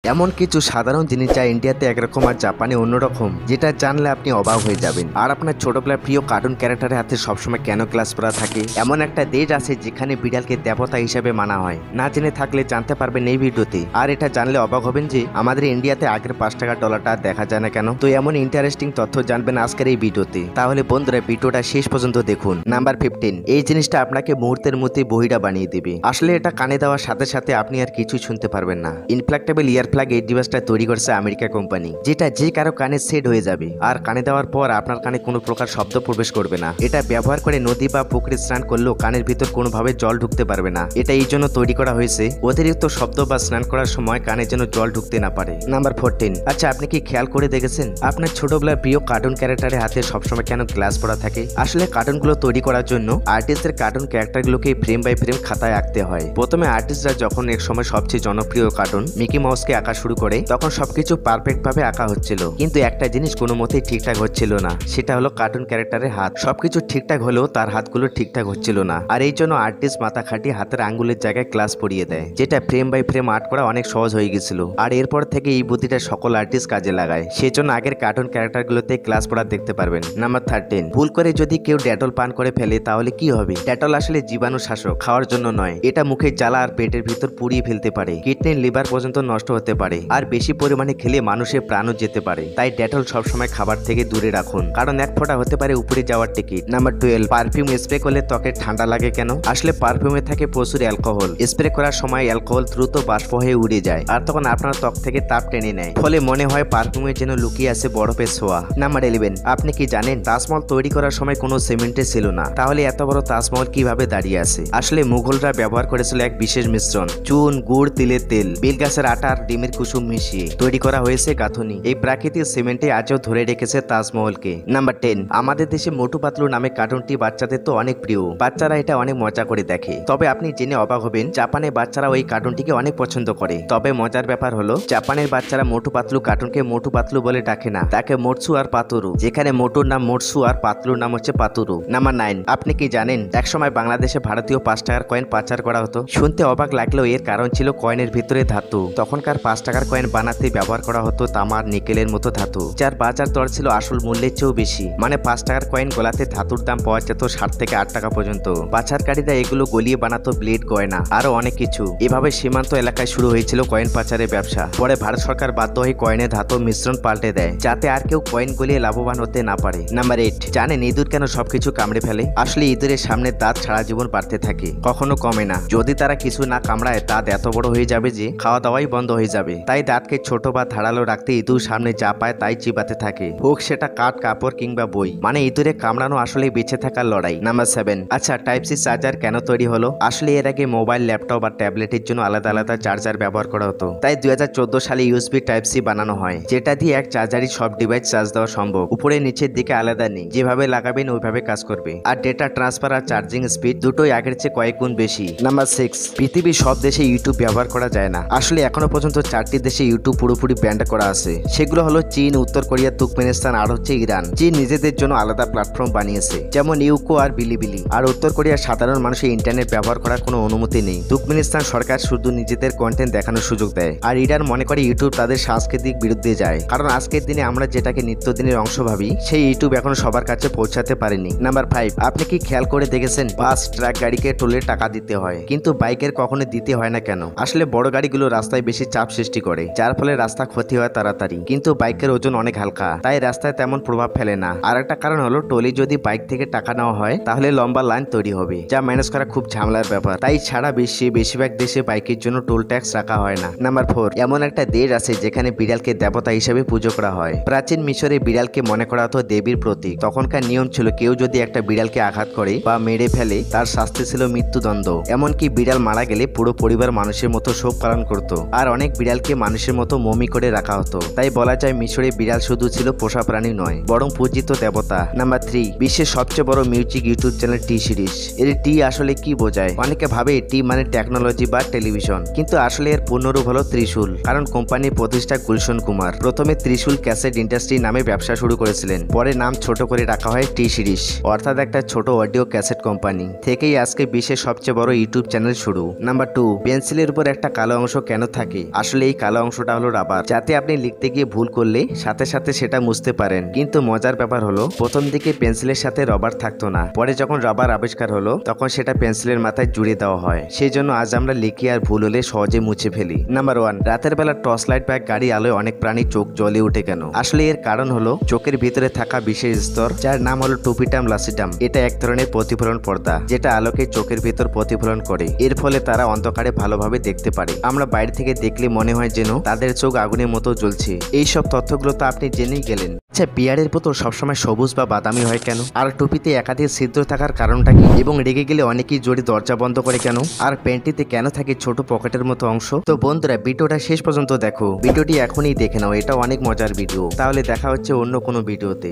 এমন কিছু সাধারণ জিনিস যা ইন্ডিয়াতে একরকম আর জাপানে অন্যরকম, যেটা জানলে আপনি অবাক হয়ে যাবেন। আর আপনার ছোটবেলার প্রিয় কার্টুন ক্যারেক্টারের হাতে সবসময় কেন গ্লাস পরা থাকে? এমন একটা দেশ আছে যেখানে বিড়ালকে দেবতা হিসেবে মানা হয়। না জেনে থাকলে জানতে পারবেন এই ভিডিওতে। আর এটা জানলে অবাক হবেন যে আমাদের ইন্ডিয়াতে আগের 5 টাকার ডলারটা দেখা যায় না কেন। তো এমন ইন্টারেস্টিং তথ্য জানবেন আজকের এই ভিডিওতে। তাহলে বন্ধুরা ভিডিওটা শেষ পর্যন্ত দেখুন। নাম্বার 15, এই জিনিসটা আপনাকে মুহূর্তের মধ্যে বহিরা বানিয়ে দিবে। আসলে এটা কানে দেওয়ার সাথে সাথে আপনি আর কিছু শুনতে পারবেন না। ইনফ্লেক্টেবল ইয়ার প্লাগ এই ডিভাইসটা তৈরি করছে আমেরিকা কোম্পানি, যেটা যে কারো কানে সেট হয়ে যাবে আর কানে দেওয়ার পর আপনার কানে কোনো প্রকার শব্দ প্রবেশ করবে না। এটা ব্যবহার করে নদী বা পুকুরে স্নান করলেও কানের ভিতর কোনোভাবে জল ঢুকতে পারবে না। এটা এই জন্য তৈরি করা হয়েছে অতিরিক্ত শব্দ বা স্নান করার সময় কানে যেন জল ঢুকতে না পারে। নাম্বার 14, আচ্ছা আপনি কি খেয়াল করে দেখেছেন আপনার ছোটবেলার প্রিয় কার্টুন ক্যারেক্টারের হাতে সবসময় কেন গ্লাস পরা থাকে? আসলে কার্টুনগুলো তৈরি করার জন্য আর্টিস্টদের কার্টুন ক্যারেক্টারগুলোকে ফ্রেম বাই ফ্রেম খাতায় আঁকতে হয়। প্রথমে আর্টিস্টরা যখন এক সময় সবচেয়ে জনপ্রিয় কার্টুন মিকি মাউসকে আঁকা শুরু করে তখন সবকিছু পারফেক্ট ভাবে আঁকা হচ্ছিল, কিন্তু একটা জিনিস কোনো মতেই ঠিকঠাক হচ্ছিল না। সেটা হলো কার্টুন ক্যারেক্টারের হাত। সবকিছু ঠিকঠাক হলেও তার হাতগুলো ঠিকঠাক হচ্ছিল না। আর এই জন্য আর্টিস্ট মাথা খাটিয়ে হাতের আঙ্গুলের জায়গায় গ্লাস পরিয়ে দেয়, যেটা ফ্রেম বাই ফ্রেম আর্ট করা অনেক সহজ হয়ে গেছিল। আর এরপর থেকে এই বুদ্ধিটা সকল আর্টিস্ট কাজে লাগায়। সেই জন্য আগের কার্টুন ক্যারেক্টারগুলোতে গ্লাস পরা দেখতে পারবেন। নাম্বার 13, ভুল করে যদি কেউ ডেটল পান করে ফেলে তাহলে কি হবে? ডেটল আসলে জীবাণু শাসক, খাওয়ার জন্য নয়। এটা মুখে জ্বালা আর পেটের ভিতর পুড়িয়ে ফেলতে পারে, কিডনি লিভার পর্যন্ত নষ্ট হতে পারে, আর বেশি পরিমাণে খেলে মানুষের প্রাণও যেতে পারে। তাই ডেটল সবসময় খাবার থেকে দূরে রাখুন, কারণ এক ফোঁটা হতে পারে উপরে যাওয়ার টিকিট। নাম্বার 12, পারফিউম স্প্রে করলে ত্বকে ঠান্ডা লাগে কেন? আসলে পারফিউমে থাকে প্রচুর অ্যালকোহল। স্প্রে করার সময় অ্যালকোহল দ্রুত বাষ্প হয়ে উড়ে যায় আর তখন আপনার ত্বক থেকে তাপ টেনে নেয়, ফলে মনে হয় পারফিউমে যেন লুকিয়ে আছে বরফের ছোঁয়া। নাম্বার 11, আপনি কি জানেন তাজমহল তৈরি করার সময় কোনো সিমেন্টের ছিল না? তাহলে এত বড় তাজমহল কিভাবে দাঁড়িয়ে আছে? আসলে মুঘলরা ব্যবহার করেছিল এক বিশেষ মিশ্রণ, চুন, গুড়, তিলের তেল, বেল গাছের আটা আর ডিমের কুসুম মিশিয়ে তৈরি করা হয়েছে গাঁথনি। এই প্রাকৃতিক সিমেন্টে আজও ধরে রেখেছে তাজমহলকে। নাম্বার 10, আমাদের দেশে মোটু পাতলু নামে কার্টুনটি বাচ্চাদের তো অনেক প্রিয়। বাচ্চারা এটা অনেক মজা করে দেখে। তবে আপনি জেনে অবাক হবেন জাপানে বাচ্চারা ওই কার্টুনটিকে অনেক পছন্দ করে। তবে মজার ব্যাপার হলো জাপানের বাচ্চারা মোটু পাতলু কার্টুনকে মোটু পাতলু বলে ডাকে না, তাকে মোটসু আর পাতুরু, যেখানে মোটুর নাম মোটসু আর পাতলুর নাম হচ্ছে পাতুরু। নাম্বার 9, আপনি কি জানেন একসময় বাংলাদেশে ভারতীয় 5 টাকার কয়েন পাচার করা হতো? শুনতে অবাক লাগলেও এর কারণ ছিল কয়েনের ভিতরে ধাতু। তখনকার 5 টাকার কয়েন বানাতে ব্যবহার করা হতো তামার, নিকেলের মতো ধাতু, যার বাজার দর ছিল আসল মূল্যের চেয়েও বেশি। মানে 5 টাকার কয়েন গলাতে ধাতুর দাম পাওয়া যেত 60 থেকে 8 টাকা পর্যন্ত। পাচারকারীরা এগুলো গলিয়ে বানাতো ব্লেড, গয়না, আরো অনেক কিছু। এভাবে সীমান্ত এলাকায় শুরু হয়েছিল কয়েন পাচারের ব্যবসা। পরে ভারত সরকার বাধ্য হয়ে কয়েনের ধাতু মিশ্রণ পাল্টে দেয়, যাতে আর কেউ কয়েন গলিয়ে লাভবান হতে না পারে। নাম্বার 8, জানেন ইঁদুর কেন সবকিছু কামড়ে ফেলে? আসলে ইঁদুরের সামনে দাঁত সারা জীবন বাড়তে থাকে, কখনো কমে না। যদি তারা কিছু না কামড়ায় দাঁত এত বড় হয়ে যাবে যে খাওয়া দাওয়াই বন্ধ হয়ে যাবে। তাই দাঁতকে ছোট বা ধারালো রাখতে ইঁদুর সামনে যা পায় তাই চিবাতে থাকে, হোক সেটা কাঠ, কাপড় কিংবা বই। মানে ইঁদুরে কামড়ানো আসলে বেঁচে থাকার লড়াই। নাম্বার 7, আচ্ছা টাইপ সি চার্জার কেন তৈরি হলো? আসলে এর আগে মোবাইল, ল্যাপটপ আর ট্যাবলেটের জন্য আলাদা আলাদা চার্জার ব্যবহার করা হতো। তাই 2014 সালে ইউএসবি টাইপ সি বানানো হয়, যেটা দিয়ে এক চার্জারই সব ডিভাইস চার্জ দেওয়া সম্ভব। উপরে নিচের দিকে আলাদা নেই, যেভাবে লাগাবেন ওইভাবে কাজ করবে। আর ডেটা ট্রান্সফার আর চার্জিং স্পিড দুটোই আগের চেয়ে কয়েক গুণ বেশি। নাম্বার 6, পৃথিবীর সব দেশে ইউটিউব ব্যবহার করা যায় না। আসলে এখনো পর্যন্ত 4টি দেশে ইউটিউব পুরোপুরি ব্যান্ড করা আছে। সেগুলো হলো চীন, উত্তর কোরিয়া, তুর্কমেনিস্তান আর হচ্ছে ইরান। চীন নিজেদের জন্য আলাদা প্ল্যাটফর্ম বানিয়েছে, যেমন ইউকো আর বিলিবিলি। আর উত্তর কোরিয়ার সাধারণ মানুষের ইন্টারনেট ব্যবহার করার কোনো অনুমতি নেই। তুর্কমেনিস্তান সরকার শুধু নিজেদের কন্টেন্ট দেখানোর সুযোগ দেয়। আর ইরান মনে করে ইউটিউব তাদের সাংস্কৃতিক বিরুদ্ধে যায়, কারণ আজকের দিনে আমরা যেটাকে নিত্যদিনের অংশ ভাবি সেই ইউটিউব এখনো সবার কাছে পৌঁছাতে পারেনি। নাম্বার 5, আপনি কি খেয়াল করে দেখেছেন বাস, ট্রাক গাড়িকে টোলের টাকা দিতে হয়, কিন্তু বাইকের কখনো দিতে হয় না কেন? আসলে বড় গাড়িগুলো রাস্তায় বেশি চাপ সৃষ্টি করে, যার ফলে রাস্তা ক্ষতি হয় তাড়াতাড়ি, কিন্তু বাইকের ওজন অনেক হালকা, তাই রাস্তায় তেমন প্রভাব ফেলে না। আর একটা কারণ হলো টোলে যদি বাইক থেকে টাকা নেওয়া হয় তাহলে লম্বা লাইন তৈরি হবে, যা ম্যানেজ করা খুব ঝামেলার ব্যাপার। তাই সারা বিশ্বে বেশিরভাগ দেশে বাইকের জন্য টোল ট্যাক্স রাখা হয় না। নাম্বার 4, এমন একটা দেশ আছে যেখানে বিড়ালকে দেবতা হিসেবে পুজো করা হয়। প্রাচীন মিশরে বিড়ালকে মনে করা হতো দেবীর প্রতীক। তখনকার নিয়ম ছিল কেউ যদি একটা বিড়ালকে আঘাত করে বা মেরে ফেলে তার শাস্তি ছিল মৃত্যুদণ্ড। এমনকি বিড়াল মারা গেলে পুরো পরিবার মানুষের মতো শোক পালন করত। আর অনেক বিড়ালকে মানুষের মতো মমি করে রাখা হতো। তাই বলা যায় মিশরে বিড়াল শুধু ছিল পোষা প্রাণী নয়, বরং পূজিত দেবতা। নাম্বার 3, বিশ্বের সবচেয়ে বড় মিউজিক ইউটিউব চ্যানেল টি সিরিজ। এর টি আসলে কি বোঝায়? অনেকে ভাবে টি মানে টেকনোলজি বা টেলিভিশন, কিন্তু আসলে এর পূর্ণরূপ হলো ত্রিশূল। কারণ কোম্পানির প্রতিষ্ঠা গুলশন কুমার প্রথমে ত্রিশূল ক্যাসেট ইন্ডাস্ট্রি নামে ব্যবসা শুরু করেছিলেন। পরে নাম ছোট করে রাখা হয় টি সিরিজ, অর্থাৎ একটা ছোট অডিও ক্যাসেট কোম্পানি। থেকেই আজকে বিশ্বের সবচেয়ে বড় ইউটিউব চ্যানেল শুরু। নাম্বার 2, পেন্সিলের উপর একটা কালো অংশ কেন থাকে? আসলে আসলে এই কালো অংশটা হলো রাবার, যাতে আপনি লিখতে গিয়ে ভুল করলে সাথে সাথে সেটা মুছতে পারেন। কিন্তু মজার ব্যাপার হলো প্রথম দিকে পেন্সিলের সাথে রবার থাকতো না, পরে যখন রবার আবিষ্কার হলো তখন সেটা পেন্সিলের মাথায় জুড়ে দেওয়া হয়। সেই জন্য আজ আমরা লিখি আর ভুল হলে সহজে মুছে ফেলি। নাম্বার 1, রাতের বেলা টর্চ লাইট বা গাড়ি আলোয় অনেক প্রাণী চোখ জ্বলে ওঠে কেন? আসলে এর কারণ হলো চোখের ভিতরে থাকা বিশেষ স্তর, যার নাম হলো টুপিটাম লাসিটাম। এটা এক ধরনের প্রতিফলন পর্দা, যেটা আলোকে চোখের ভিতর প্রতিফলন করে। এর ফলে তারা অন্ধকারে ভালোভাবে দেখতে পারে। আমরা বাইরে থেকে দেখলে মনে হয় যেন তাদের চোখ আগুনের মতো জ্বলছে। এইসব তথ্যগুলো তো আপনি জেনেই গেলেন। আচ্ছা, বিয়ারের বোতল সবসময় সবুজ বা বাদামি হয় কেন? আর টুপিতে একাধিক ছিদ্র থাকার কারণটা কি? এবং রেগে গেলে অনেকেই জোরে দরজা বন্ধ করে কেন? আর প্যান্টিতে কেন থাকে ছোট পকেটের মতো অংশ? তো বন্ধুরা, ভিডিওটা শেষ পর্যন্ত দেখো। ভিডিওটি এখনই দেখে নাও, এটা অনেক মজার ভিডিও। তাহলে দেখা হচ্ছে অন্য কোনো ভিডিওতে।